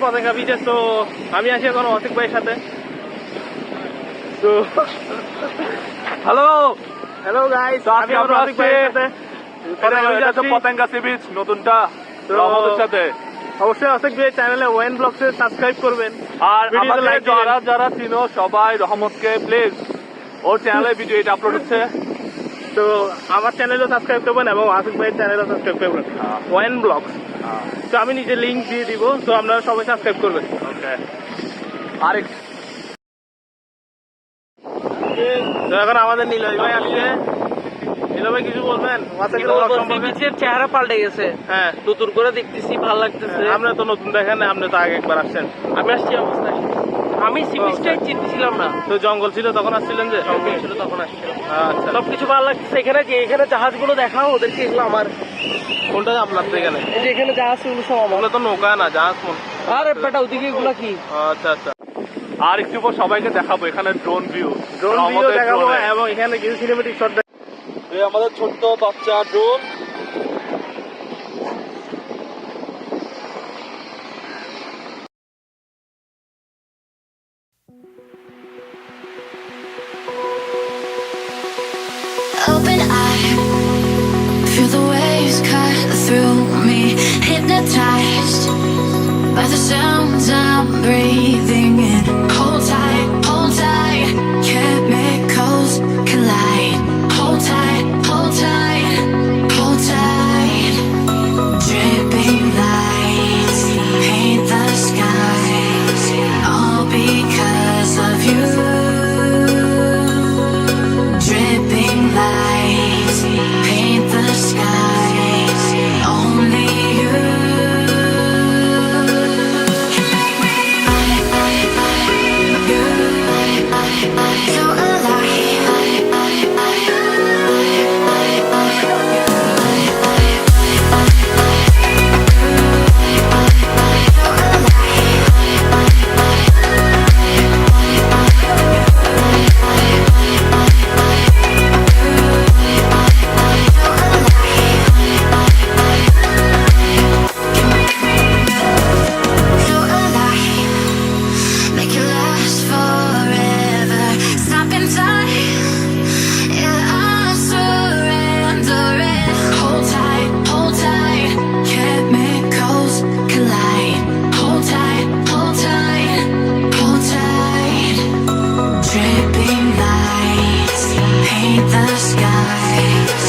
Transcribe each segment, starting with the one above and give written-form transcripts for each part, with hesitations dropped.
Patenga beach. So আমি আছি এখন অসিক ভাইয়ের সাথে। So hello guys, আমি এখন অসিক ভাইয়ের সাথে Patenga sea beach নতুনটা আমাদের সাথে। অবশ্যই অসিক ভাইয়ের চ্যানেলে ওয়েন ব্লগসে সাবস্ক্রাইব করবেন আর আমাদের যারা চিনো সবাই রহমতকে প্লিজ ওর চ্যানেলে ভিডিও এটা আপলোড হচ্ছে, তো আমার চ্যানেলও সাবস্ক্রাইব করবেন এবং আসিক ভাইয়ের চ্যানেলও সাবস্ক্রাইব করবেন ওয়েন ব্লগস। তো আমি নিজে লিঙ্ক দিয়ে দিব, তো আপনারা সবাই সাবস্ক্রাইব করবেন। ওকে তো এখন আমাদের নীলয় ভাই আসছে। নীলয় ভাই কিছু বলবেন? বিচের চেহারা পাল্টে গেছে, হ্যাঁ নতুন করে দেখতেছি, ভালো লাগতেছে। আপনি তো নতুন দেখেন, আপনি তো আগে একবার আসছেন। আমি আসছি অবস্থায়, আমি সি বিচটাই চিনতেছিলাম না। তো জঙ্গল ছিল তখন আসছিলেন যে? জঙ্গল ছিল তখন আসছিলাম। আচ্ছা, সবকিছু ভালো লাগতেছে। এখানে যে এখানে জাহাজগুলো দেখাও ওদেরকে, এগুলো আমার। কোনটা আপনার এখানে? এই যে এখানে জাহাজ গুলো সব আমার। ওগুলো তো নৌকা না, জাহাজ কোন? আরে বেটা ওদিকে এগুলো কি? আচ্ছা আচ্ছা। আর একটু পর সবাইকে দেখাবো এখানে ড্রোন ভিউ দেখাবো এবং এখানে কিছু সিনেমেটিক শট। এই আমাদের ছোট্ট বাচ্চা drone. Open eye, feel the waves cut through me, hypnotized by the sounds I'm breathing in. Hold tight, chemicals collide. Hold tight, hold tight, hold tight. Dripping lights paint the skies, all because of you. Dripping lights paint the skies, only you. So make it last forever. Stop in time. Yeah, I'm surrendering. Hold tight, chemicals collide. Hold tight, hold tight. Dripping lights paint the skies,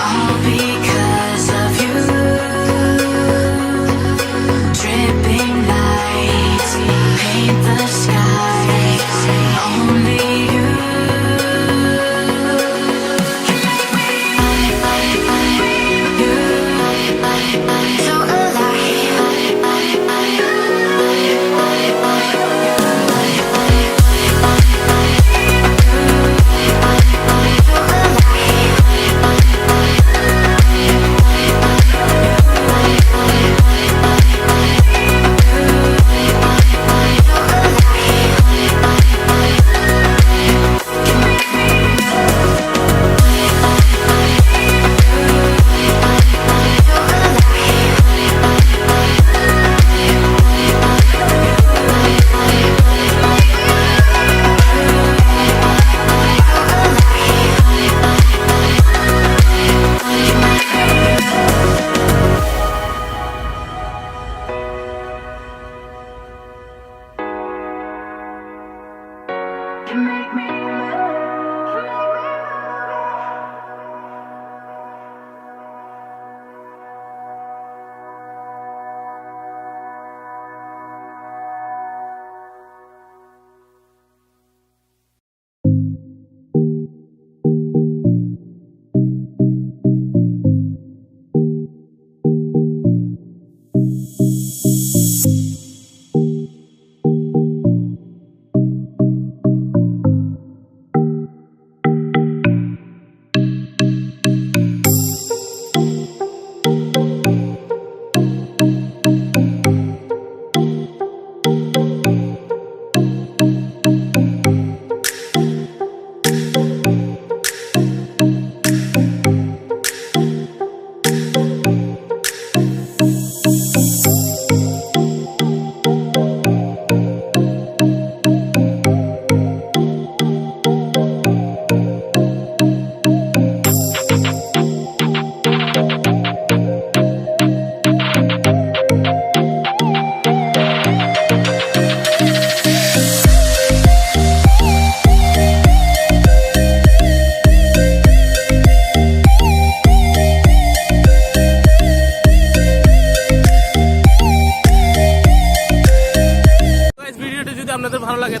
all because of you. Dripping lights paint the skies, only you. So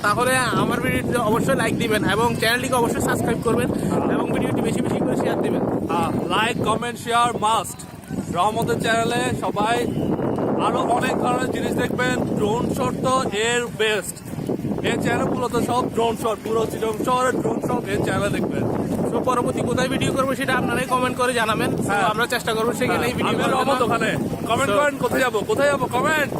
তাহলে আমার ভিডিওটি অবশ্যই like দিবেন এবং চ্যানেলটিকে অবশ্যই subscribe করবেন এবং ভিডিওটি বেশি বেশি করে শেয়ার দিবেন। Like comment share must. রহমতের চ্যানেলে সবাই আরো অনেক ধরনের জিনিস দেখবেন। ড্রোন শট তো এর বেস্ট। এই চ্যানেল মূলত সব ড্রোন শট, পুরো চিটং শহরের ড্রোন শট এই চ্যানেলে দেখবেন। তো পরবর্তী কোথায় ভিডিও করবো সেটা আপনারাই কমেন্ট করে জানাবেন। আমরা চেষ্টা করবো সেখানেই ভিডিও রহমত ওখানে কমেন্ট করেন কোথায় যাবো কমেন্ট।